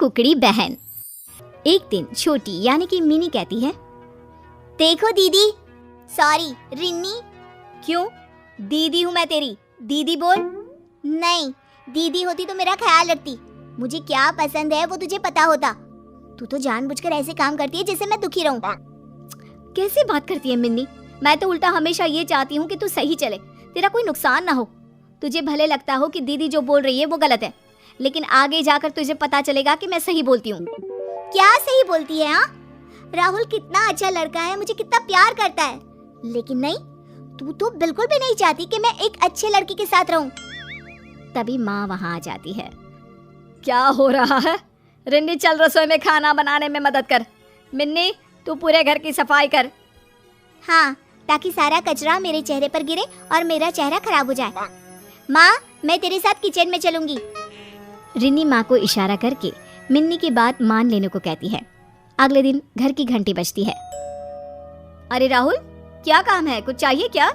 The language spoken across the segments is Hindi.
कुकड़ी बहन। एक दिन छोटी यानी कि मिनी कहती है, देखो दीदी, सॉरी रिन्नी। क्यों? दीदी हूँ मैं तेरी, दीदी बोल। नहीं, दीदी होती तो मेरा ख्याल रखती। मुझे क्या पसंद है वो तुझे पता होता। तू तो जानबूझकर ऐसे काम करती है जिससे मैं दुखी रहूं। कैसी बात करती है मिन्नी? मैं तो उल्टा हमेशा ये चाहती हूँ कि तू सही चले, तेरा कोई नुकसान ना हो। तुझे भले लगता हो कि दीदी जो बोल रही है वो गलत है, लेकिन आगे जाकर तुझे पता चलेगा कि मैं सही बोलती हूँ। क्या सही बोलती है? हाँ, राहुल कितना अच्छा लड़का है, मुझे कितना प्यार करता है, लेकिन नहीं, तू तो बिल्कुल भी नहीं चाहती कि मैं एक अच्छे लड़के के साथ रहूं। तभी माँ वहाँ आ जाती है। क्या हो रहा है? रिन्नी चल रसोई में खाना बनाने में मदद कर। मिन्नी तू पूरे घर की सफाई कर। हाँ, ताकि सारा कचरा मेरे चेहरे पर गिरे और मेरा चेहरा खराब हो जाए। माँ, मैं तेरे साथ किचन में चलूंगी। रिन्नी माँ को इशारा करके मिन्नी की बात मान लेने को कहती है। अगले दिन घर की घंटी बजती है। अरे राहुल, क्या काम है? कुछ चाहिए क्या?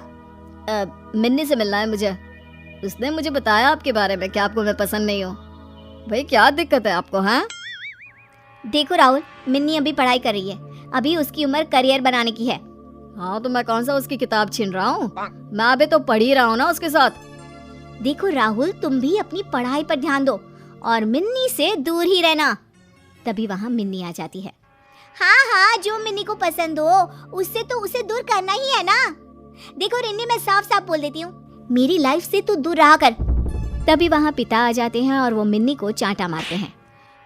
मिन्नी से मिलना है मुझे। उसने मुझे बताया आपके बारे में कि आपको मैं पसंद नहीं हूँ। भाई क्या दिक्कत है आपको? हाँ देखो राहुल, मिन्नी अभी पढ़ाई कर रही है, अभी उसकी उम्र करियर बनाने की है। हाँ तो मैं कौन सा उसकी किताब छीन रहा हूँ? मैं अभी तो पढ़ ही रहा हूँ ना उसके साथ। देखो राहुल, तुम भी अपनी पढ़ाई पर ध्यान दो और मिन्नी से दूर ही रहना। तभी वहाँ मिन्नी आ जाती है। हाँ हाँ, जो मिन्नी को पसंद हो उससे तो उसे दूर करना ही है ना। देखो रिन्नी, मैं साफ साफ बोल देती हूँ, मेरी लाइफ से तू दूर रहा कर। तभी वहाँ पिता आ जाते हैं और वो मिन्नी को चांटा मारते हैं।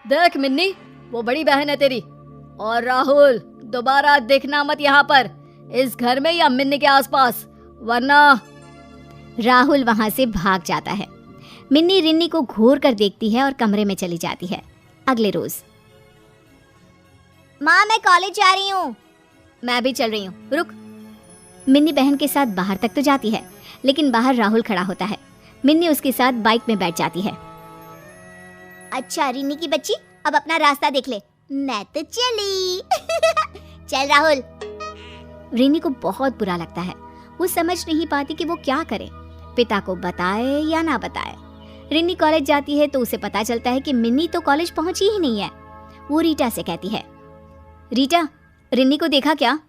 देख मिन्नी, वो बड़ी बहन है तेरी, और राहुल दोबारा देखना मत यहाँ पर, इस घर में या मिन्नी के आसपास, वरना। राहुल वहाँ से भाग जाता है। मिन्नी रिन्नी को घूर कर देखती है और कमरे में चली जाती है। अगले रोज, माँ मैं कॉलेज जा रही हूँ। मैं भी चल रही हूँ, रुक। मिन्नी बहन के साथ बाहर तक तो जाती है, लेकिन बाहर राहुल खड़ा होता है। मिन्नी उसके साथ बाइक में बैठ जाती है। अच्छा रिन्नी की बच्ची, अब अपना रास्ता देख ले, मैं तो चली। चल राहुल। रिन्नी को बहुत बुरा लगता है। वो समझ नहीं पाती कि वो क्या करे, पिता को बताए या ना बताए। रिन्नी कॉलेज जाती है तो उसे पता चलता है कि मिन्नी तो कॉलेज पहुंची ही नहीं है। वो रीटा से कहती है, रीटा, रिन्नी को देखा क्या?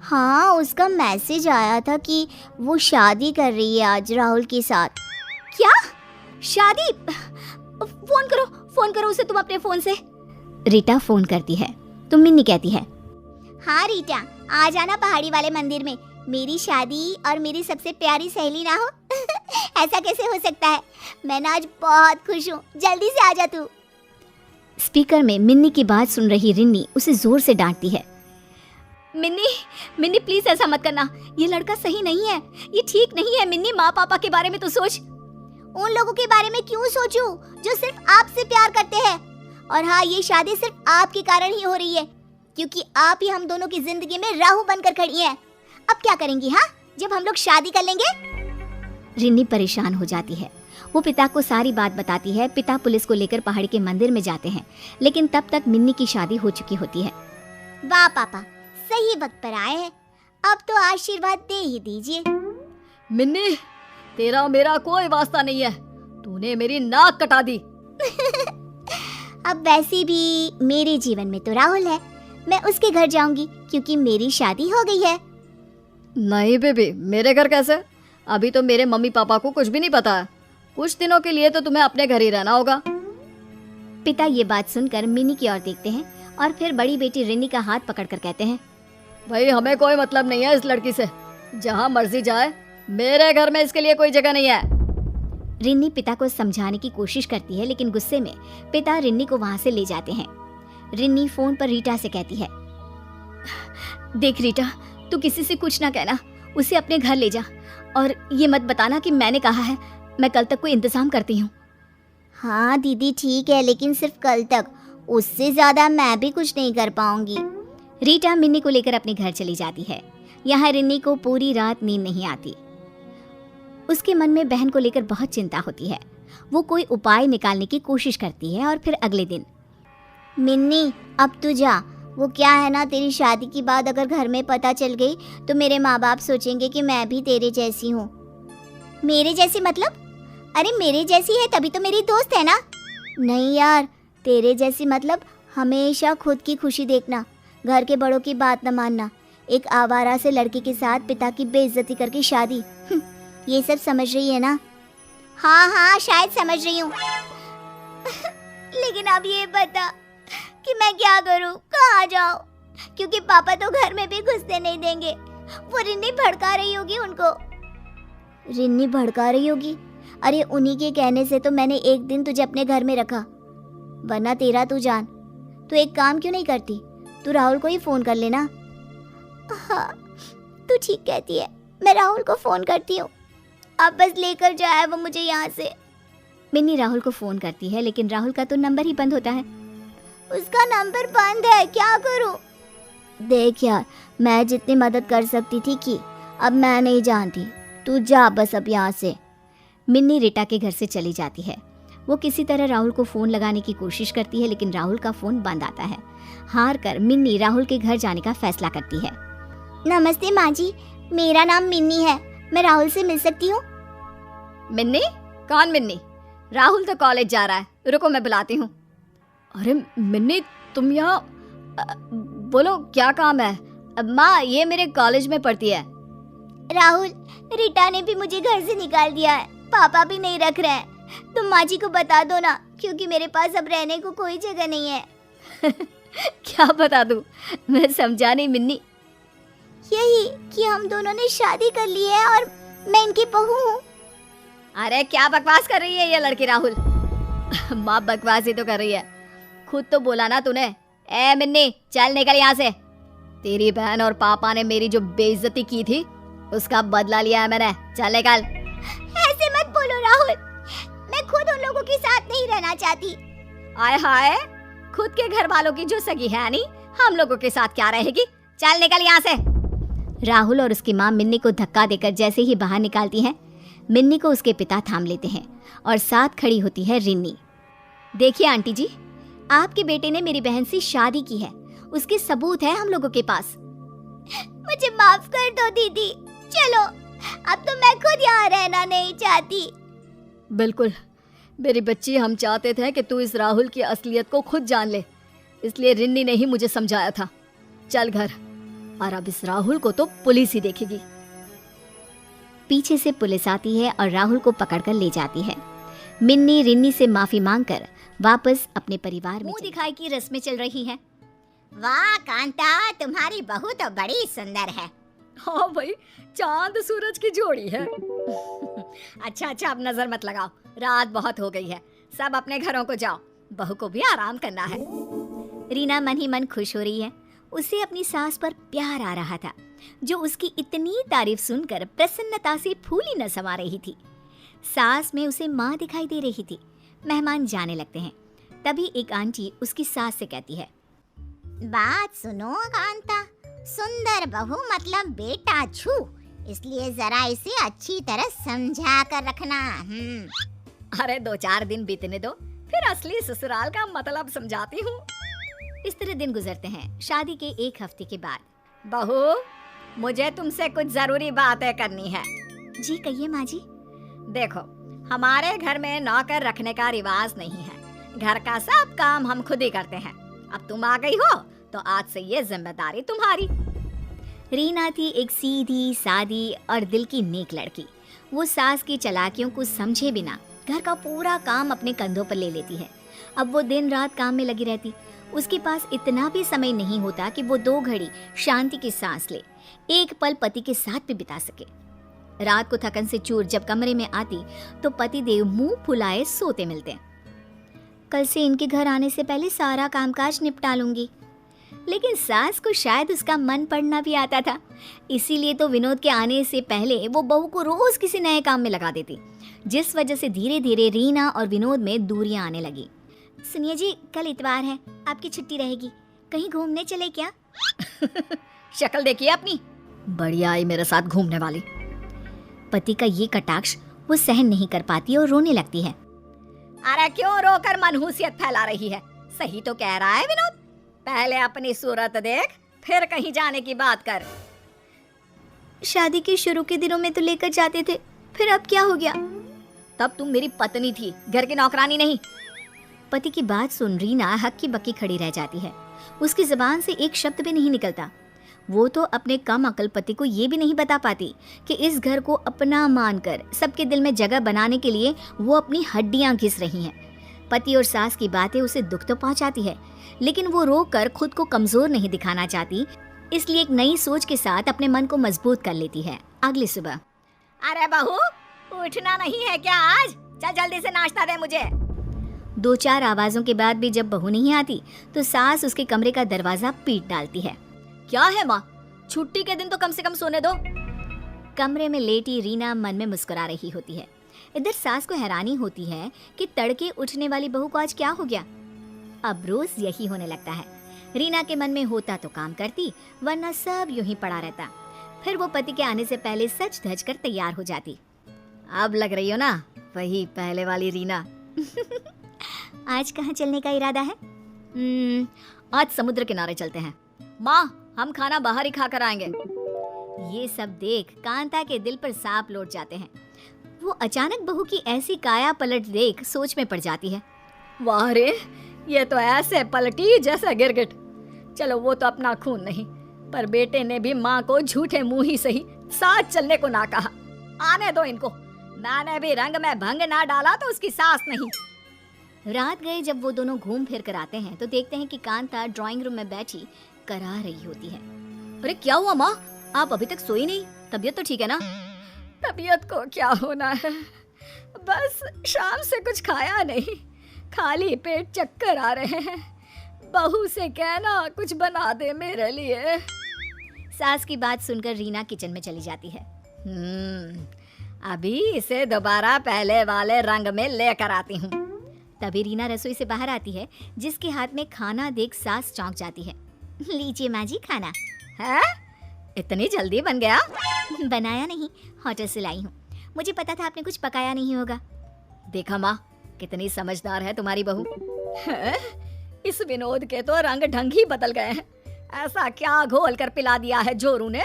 हाँ, उसका मैसेज आया था कि वो शादी कर रही है आज राहुल के साथ। क्या? शादी? फोन करो उसे तुम अपने फोन से। रीटा फोन करती है तो मिन्नी कहती है, हाँ रीटा, आ जाना पहाड़ी वाले मंदिर में, मेरी शादी और मेरी सबसे प्यारी सहेली ना हो। ऐसा कैसे हो सकता है? मैं ना आज बहुत खुश हूँ, जल्दी से आ जा तू। स्पीकर में मिन्नी की बात सुन रही रिन्नी उसे जोर से डांटती है। मिन्नी प्लीज ऐसा मत करना, ये लड़का सही नहीं है, ये ठीक नहीं है। मिन्नी, माँ पापा के बारे में तो सोच। उन लोगों के बारे में क्यों सोचूं जो सिर्फ आपसे प्यार करते हैं? और हाँ, ये शादी सिर्फ आपके कारण ही हो रही है, क्योंकि आप ही हम दोनों की जिंदगी में राहु बनकर खड़ी हैं। अब क्या करेंगी हाँ, जब हम लोग शादी कर लेंगे? रिन्नी परेशान हो जाती है। वो पिता को सारी बात बताती है। पिता पुलिस को लेकर पहाड़ी के मंदिर में जाते हैं, लेकिन तब तक मिन्नी की शादी हो चुकी होती है। वाह पापा, सही वक्त पर आए हैं, अब तो आशीर्वाद दे ही दीजिए। मिन्नी, तेरा मेरा कोई वास्ता नहीं है, तूने मेरी नाक कटा दी। अब वैसे भी मेरे जीवन में तो राहुल है, मैं उसके घर जाऊंगी क्योंकि मेरी शादी हो गई है। नहीं बेबी, मेरे घर कैसे? अभी तो मेरे मम्मी पापा को कुछ भी नहीं पता है। कुछ दिनों के लिए तो तुम्हें अपने घर ही रहना होगा। पिता ये बात सुनकर मिन्नी की ओर देखते हैं और फिर बड़ी बेटी रिन्नी का हाथ पकड़कर कहते हैं, भाई हमें कोई मतलब नहीं है इस लड़की से, जहाँ मर्जी जाए, मेरे घर में इसके लिए कोई जगह नहीं है। रिन्नी पिता को समझाने की कोशिश करती है, लेकिन गुस्से में पिता रिन्नी को वहां से ले जाते हैं। रिन्नी फोन पर रीटा से कहती है, देख रीटा, तू किसी से कुछ ना कहना, उसे अपने घर ले जा और ये मत बताना कि मैंने कहा है। मैं कल तक कोई इंतजाम करती हूँ। हाँ दीदी ठीक है, लेकिन सिर्फ कल तक, उससे ज्यादा मैं भी कुछ नहीं कर पाऊंगी। रीटा मिन्नी को लेकर अपने घर चली जाती है। यहाँ रिन्नी को पूरी रात नींद नहीं आती। उसके मन में बहन को लेकर बहुत चिंता होती है। वो कोई उपाय निकालने की कोशिश करती है और फिर अगले दिन, मिन्नी अब तू जा, वो क्या है ना, तेरी शादी की बात अगर घर में पता चल गई तो मेरे माँ बाप सोचेंगे कि मैं भी तेरे जैसी हूँ। मेरे जैसी मतलब? अरे मेरे जैसी है तभी तो मेरी दोस्त है ना। नहीं यार, तेरे जैसी मतलब हमेशा खुद की खुशी देखना, घर के बड़ों की बात न मानना, एक आवारा से लड़के के साथ पिता की बेइज्जती करके शादी, ये सब समझ रही है ना? हाँ हाँ शायद समझ रही हूँ। लेकिन अब ये बता कि मैं क्या करूँ, कहाँ जाऊँ? क्योंकि पापा तो घर में भी घुसने नहीं देंगे। वो रिन्नी भड़का रही होगी उनको। रिन्नी भड़का रही होगी? अरे उन्हीं के कहने से तो मैंने एक दिन तुझे अपने घर में रखा, वरना तेरा तू जान। तू एक काम क्यों नहीं करती, तू राहुल को ही फोन कर लेना। हाँ तू ठीक कहती है, मैं राहुल को फोन करती हूँ। अब बस लेकर जाए वो मुझे यहाँ से। मिन्नी राहुल को फोन करती है, लेकिन राहुल का तो नंबर ही बंद होता है। उसका नंबर बंद है, क्या करूँ? देख यार, मैं जितनी मदद कर सकती थी की, अब मैं नहीं जानती। तू जा बस अब यहाँ से। मिन्नी रीटा के घर से चली जाती है। वो किसी तरह राहुल को फोन लगाने की कोशिश करती है, लेकिन राहुल का फोन बंद आता है। हार कर मिन्नी राहुल के घर जाने का फैसला करती है। नमस्ते माँ जी, मेरा नाम मिन्नी है, मैं राहुल से मिल सकती हूँ? मिन्नी? कौन मिन्नी? राहुल तो कॉलेज जा रहा है, रुको मैं बुलाती हूँ। अरे मिन्नी तुम यहाँ, बोलो क्या काम है? माँ ये मेरे कॉलेज में पढ़ती है। राहुल, रीटा ने भी मुझे घर से निकाल दिया है, पापा भी नहीं रख रहे हैं। तुम माँ जी को बता दो ना, क्योंकि मेरे पास अब रहने को कोई जगह नहीं है। क्या बता दूँ? मैं समझा नहीं मिन्नी। यही कि हम दोनों ने शादी कर ली है और मैं इनकी बहू हूँ। अरे क्या बकवास कर रही है ये लड़की राहुल? माँ बकवास ही तो कर रही है, खुद तो बोला ना तूने। ए मिन्नी चल निकल यहाँ से। तेरी बहन और पापा ने मेरी जो बेइज्जती की थी उसका बदला लिया है मैंने, चल निकल। ऐसे मत बोलो राहुल, मैं खुद उन लोगों के साथ नहीं रहना चाहती। आय हाय, खुद के घर वालों की जो सगी है नहीं, हम लोगों के साथ क्या रहेगी? चल निकल यहाँ से। राहुल और उसकी माँ मिन्नी को धक्का देकर जैसे ही बाहर निकालती हैं, मिन्नी को उसके पिता थाम लेते हैं और साथ खड़ी होती है रिन्नी। देखिए आंटी जी, आपके बेटे ने मेरी बहन से शादी की है, उसके सबूत है हम लोगों के पास। मुझे माफ कर दो दीदी, चलो अब तो मैं खुद यहाँ रहना नहीं चाहती। बिल्कुल मेरी बच्ची, हम चाहते थे कि तू इस राहुल की असलियत को खुद जान ले, इसलिए रिन्नी ने ही मुझे समझाया था। चल घर, और अब इस राहुल को तो पुलिस ही देखेगी। पीछे से पुलिस आती है और राहुल को पकड़कर ले जाती है। मिन्नी रिन्नी से माफी मांगकर वापस अपने परिवार में मुंह दिखाई की रस्में चल रही हैं। वाह कांता, तुम्हारी बहू तो बड़ी सुंदर है। हाँ भाई, चांद सूरज की जोड़ी है। अच्छा अच्छा, अब नजर मत लगाओ, रात बहुत हो गई है, सब अपने घरों को जाओ, बहू को भी आराम करना है। रीना मन ही मन खुश हो रही है, उसे अपनी सास पर प्यार आ रहा था, जो उसकी इतनी तारीफ सुनकर प्रसन्नता से फूली न समा रही थी। सास में उसे माँ दिखाई दे रही थी। मेहमान जाने लगते हैं, तभी एक आंटी उसकी सास से कहती है, बात सुनो कांता, सुंदर बहू मतलब बेटा छू, इसलिए जरा इसे अच्छी तरह समझा कर रखना। अरे 2-4 दिन बीतने दो, फिर असली ससुराल का मतलब समझाती हूँ। इस तरह दिन गुजरते हैं। शादी के 1 हफ्ते के बाद, बहू मुझे तुमसे कुछ जरूरी बातें करनी है। जी कहिए माँ जी। देखो, हमारे घर में नौकर रखने का रिवाज नहीं है, घर का सब काम हम खुद ही करते हैं। अब तुम आ गई हो तो आज से ये जिम्मेदारी तुम्हारी। रीना थी एक सीधी सादी और दिल की नेक लड़की। वो सास की चालाकियों को समझे बिना घर का पूरा काम अपने कंधों पर ले लेती है। अब वो दिन रात काम में लगी रहती, उसके पास इतना भी समय नहीं होता कि वो 2 घड़ी शांति की सांस ले, एक पल पति के साथ भी बिता सके। रात को थकन से चूर जब कमरे में आती तो पति देव मुंह फुलाए सोते मिलते। कल से इनके घर आने से पहले सारा कामकाज निपटा लूंगी। लेकिन सास को शायद उसका मन पड़ना भी आता था, इसीलिए तो विनोद के आने से पहले वो बहू को रोज किसी नए काम में लगा देती, जिस वजह से धीरे धीरे रीना और विनोद में दूरियां आने लगी। सुनिए जी, कल इतवार है, आपकी छुट्टी रहेगी, कहीं घूमने चले क्या? शक्ल देखिए अपनी, बढ़िया आई मेरे साथ घूमने वाली। पति का ये कटाक्ष वो सहन नहीं कर पाती और रोने लगती है। अरे क्यों रोकर मनहूसियत फैला रही है? सही तो कह रहा है विनोद, पहले अपनी सूरत देख, फिर कहीं जाने की बात कर। शादी के शुरू के दिनों में तो लेकर जाते थे, फिर अब क्या हो गया? तब तुम मेरी पत्नी थी, घर की नौकरानी नहीं। पति की बात सुन रीना हक्की बक्की खड़ी रह जाती है। उसकी जुबान से एक शब्द भी नहीं निकलता। वो तो अपने कम अकल पति को ये भी नहीं बता पाती कि इस घर को अपना मानकर सबके दिल में जगह बनाने के लिए वो अपनी हड्डियां घिस रही हैं। पति और सास की बातें उसे दुख तो पहुंचाती है, लेकिन वो रोक कर खुद को कमजोर नहीं दिखाना चाहती, इसलिए एक नई सोच के साथ अपने मन को मजबूत कर लेती है। अगली सुबह, अरे बहू, उठना नहीं है क्या आज? चल जल्दी से नाश्ता दे मुझे। 2-4 आवाजों के बाद भी जब बहू नहीं आती तो सास उसके कमरे का दरवाजा पीट डालती है। क्या है माँ, छुट्टी के दिन तो कम से कम सोने दो। कमरे में लेटी रीना मन में मुस्कुरा रही होती है। इधर सास को हैरानी होती है कि तड़के उठने वाली बहू को आज क्या हो गया। अब रोज यही होने लगता है। रीना के मन में होता तो काम करती, वरना सब यूं ही पड़ा रहता। फिर वो पति के आने से पहले सच धज कर तैयार हो जाती। अब लग रही हो ना वही पहले वाली रीना। आज कहाँ चलने का इरादा है? आज समुद्र किनारे चलते हैं माँ, हम खाना बाहर ही खा कर आएंगे। ये सब देख कांता के दिल पर सांप लौट जाते हैं। वो अचानक बहू की ऐसी काया पलट देख सोच में पड़ जाती है। वाह रे, ये तो ऐसे पलटी जैसा गिरगिट। चलो वो तो अपना खून नहीं, पर बेटे ने भी माँ को झूठे मुंह ही सही साथ चलने को ना कहा। आने दो इनको, मैंने भी रंग में भंग ना डाला तो उसकी सास नहीं। रात गए जब वो दोनों घूम फिर कर आते हैं तो देखते हैं कि कांता ड्राइंग रूम में बैठी करा रही होती है। अरे क्या हुआ माँ, आप अभी तक सोई नहीं? तबीयत तो ठीक है ना? तबीयत को क्या होना है, बस शाम से कुछ खाया नहीं, खाली पेट चक्कर आ रहे हैं। बहू से कहना कुछ बना दे मेरे लिए। सास की बात सुनकर रीना किचन में चली जाती है। अभी इसे दोबारा पहले वाले रंग में लेकर आती हूँ। तभी रीना रसोई से बाहर आती है, जिसके हाथ में खाना देख सास चौंक जाती है। लीजिए माँ जी खाना। है? इतनी जल्दी बन गया? बनाया नहीं, होटल से लाई हूँ। मुझे पता था आपने कुछ पकाया नहीं होगा। देखा माँ, कितनी समझदार है तुम्हारी बहू। इस विनोद के तो रंग ढंग ही बदल गए हैं। ऐसा क्या घोल कर पिला दिया है जोरू ने?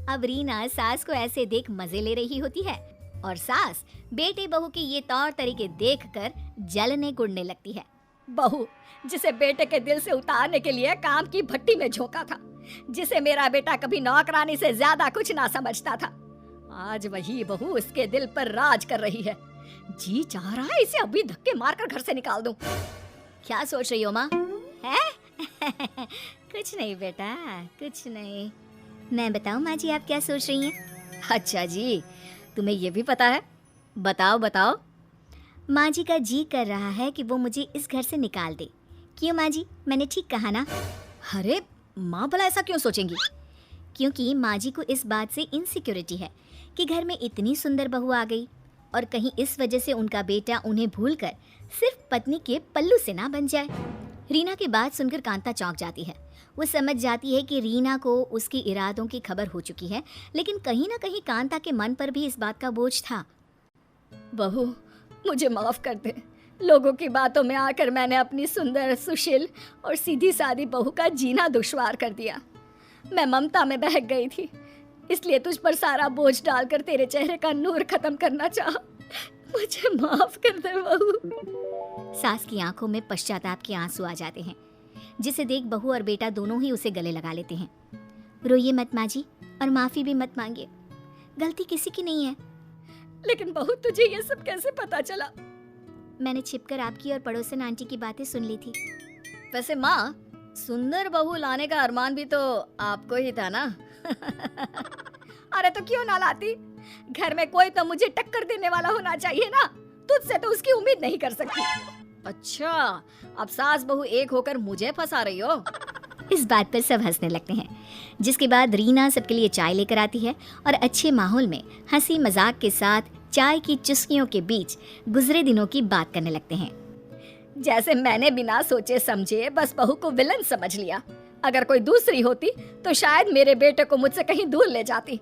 अब रीना सास को ऐसे देख मजे ले रही होती है और सास बेटे बहू के ये तौर तरीके देखकर जलने गुड़ने लगती है। बहू जिसे बेटे के दिल से उतारने के लिए काम की भट्टी में झोंका था, जिसे मेरा बेटा कभी नौकरानी से ज्यादा कुछ ना समझता था, आज वही बहू उसके दिल पर राज कर रही है। जी चाह रहा है इसे अभी धक्के मारकर घर से निकाल दूं। क्या सोच रही हो माँ? है? कुछ नहीं बेटा, कुछ नहीं। मैं बताऊं माँ जी आप क्या सोच रही हैं? अच्छा जी, तुम्हें ये भी पता है? बताओ बताओ। माँ जी का जी कर रहा है कि वो मुझे इस घर से निकाल दे। क्यों माँ जी, मैंने ठीक कहा ना? अरे माँ भला ऐसा क्यों सोचेंगी? क्योंकि माँ जी को इस बात से इनसिक्योरिटी है कि घर में इतनी सुंदर बहू आ गई और कहीं इस वजह से उनका बेटा उन्हें भूलकर सिर्फ पत्नी के पल्लू से ना बन जाए। रीना की बात सुनकर कांता चौंक जाती है। वो समझ जाती है कि रीना को उसके इरादों की खबर हो चुकी है, लेकिन कहीं ना कहीं कांता के मन पर भी इस बात का बोझ था। बहू मुझे माफ कर दे। लोगों की बातों में आकर मैंने अपनी सुंदर, सुशील और सीधी सादी बहू का जीना दुश्वार कर दिया। मैं ममता में बहक गई थी, इसलिए तुझ पर सारा बोझ डालकर तेरे चेहरे का नूर खत्म करना चाहा। मुझे माफ कर दे बहू। सास की आंखों में पश्चाताप के आंसू आ जाते हैं, जिसे देख बहू और बेटा दोनों ही उसे गले लगा लेते हैं। रोइए मत माँ जी और माफी भी मत मांगिए, गलती किसी की नहीं है। लेकिन बहू तुझे ये सब कैसे पता चला? मैंने छिपकर आपकी और पड़ोसन आंटी की बातें सुन ली थी। वैसे माँ, सुंदर बहू लाने का अरमान भी तो आपको ही था ना? अरे तो क्यों ना लाती? घर में कोई तो मुझे टक्कर देने वाला होना चाहिए ना। तुझसे तो उसकी उम्मीद नहीं कर सकती। अच्छा, अब सास बहू एक होकर मुझे फंसा रही हो? इस बात पर सब हंसने लगते हैं, जिसके बाद रीना सबके लिए चाय लेकर आती है और अच्छे माहौल में हंसी मजाक के साथ चाय की चुस्कियों के बीच गुजरे दिनों की बात करने लगते हैं। जैसे मैंने बिना सोचे समझे बस बहू को विलन समझ लिया। अगर कोई दूसरी होती तो शायद मेरे बेटे को मुझसे कहीं दूर ले जाती।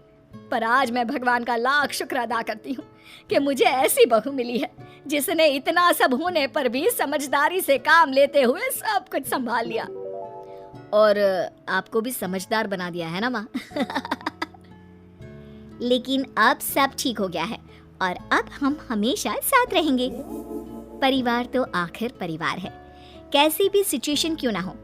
पर आज मैं भगवान का लाख शुक्र अदा करती हूँ कि मुझे ऐसी बहू मिली है जिसने इतना सब होने पर भी समझदारी से काम लेते हुए सब कुछ संभाल लिया। और आपको भी समझदार बना दिया है ना माँ? लेकिन अब सब ठीक हो गया है और अब हम हमेशा साथ रहेंगे। परिवार तो आखिर परिवार है, कैसी भी सिचुएशन क्यों ना हो।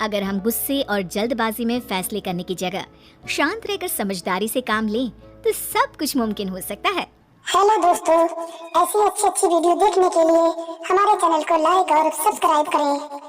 अगर हम गुस्से और जल्दबाजी में फैसले करने की जगह शांत रहकर समझदारी से काम लें तो सब कुछ मुमकिन हो सकता है। हेलो दोस्तों, ऐसी अच्छी वीडियो देखने के लिए हमारे चैनल को लाइक और सब्सक्राइब करें।